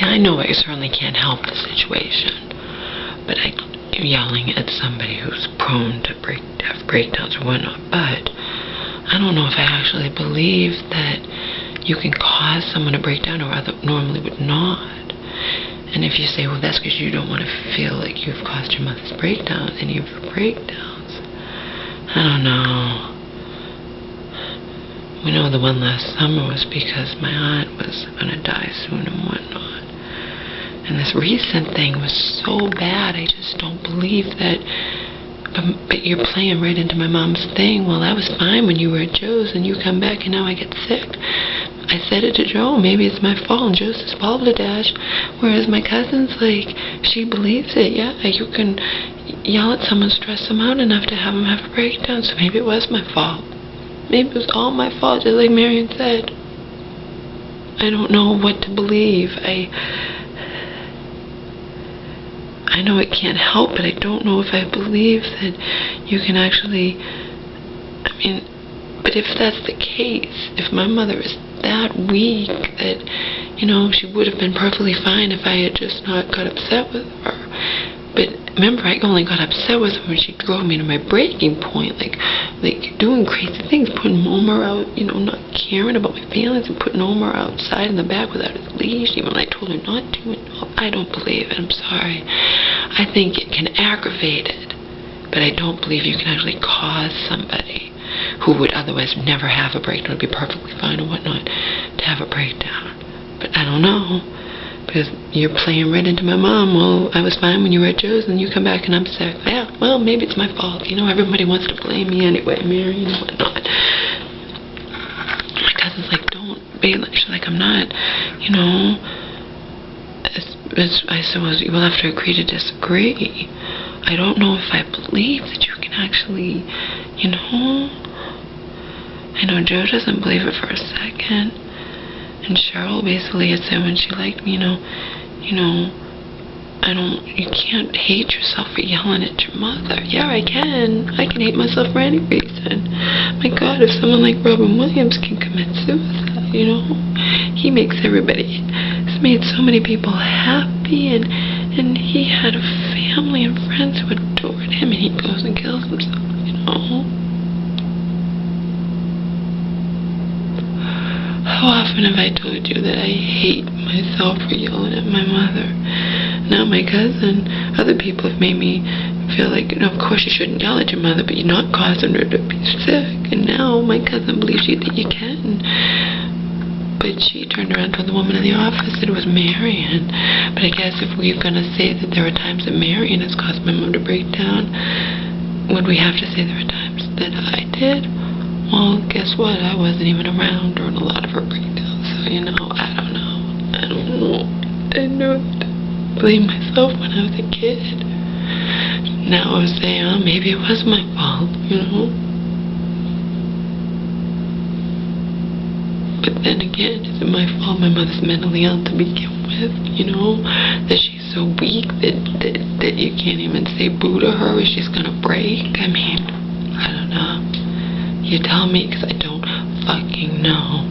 I know I certainly can't help the situation, but I'm yelling at somebody who's prone to have breakdowns or whatnot, but I don't know if I actually believe that you can cause someone to break down or normally would not. And if you say, well, that's because you don't want to feel like you've caused your mother's breakdown, any of her breakdowns, I don't know. We know the one last summer was because my aunt was going to die soon and whatnot. And this recent thing was so bad, I just don't believe that. But you're playing right into my mom's thing. Well, that was fine when you were at Joe's and you come back and now I get sick. I said it to Joe, maybe it's my fault, and Joe's just balderdash. Whereas my cousin's like, she believes it. Yeah, you can yell at someone, stress them out enough to have them have a breakdown, so maybe it was my fault. Maybe it was all my fault, just like Marion said. I don't know what to believe. I know it can't help, but I don't know if I believe that you can actually, but if that's the case, if my mother is that weak that, she would have been perfectly fine if I had just not got upset with her. But remember, I only got upset with her when she drove me to my breaking point, like doing crazy things, putting Omar out, not caring about my feelings and putting Omar outside in the back without his leash, even when I told her not to. I don't believe it. I'm sorry. I think it can aggravate it, but I don't believe you can actually cause somebody who would otherwise never have a breakdown, would be perfectly fine or whatnot, to have a breakdown. But I don't know, because you're playing right into my mom. Well, I was fine when you were at Joe's, and you come back and I'm sick. Yeah, well, maybe it's my fault. Everybody wants to blame me anyway, Mary, and whatnot. My cousin's like, don't be like, she's like, I'm not, I suppose you will have to agree to disagree. I don't know if I believe that you can actually, I know Joe doesn't believe it for a second. And Cheryl basically had said when she liked me, you can't hate yourself for yelling at your mother. Yeah, I can. I can hate myself for any reason. My God, if someone like Robin Williams can commit suicide, he makes everybody, he's made so many people happy, and he had a family and friends who adored him, and he goes and kills himself, How often have I told you that I hate myself for yelling at my mother? Now my cousin, other people have made me feel like, of course you shouldn't yell at your mother, but you're not causing her to be sick. And now my cousin believes that you can. But she turned around and told the woman in the office that it was Marion. But I guess if we're going to say that there are times that Marion has caused my mom to break down, would we have to say there are times that I did? Well, guess what? I wasn't even around during a lot of her breakdowns, so, I don't know. I know that I blamed myself when I was a kid. Now I was saying, oh, maybe it was my fault, But then again, is it my fault my mother's mentally ill to begin with, That she's so weak that you can't even say boo to her or she's gonna break? I don't know. You tell me, because I don't fucking know.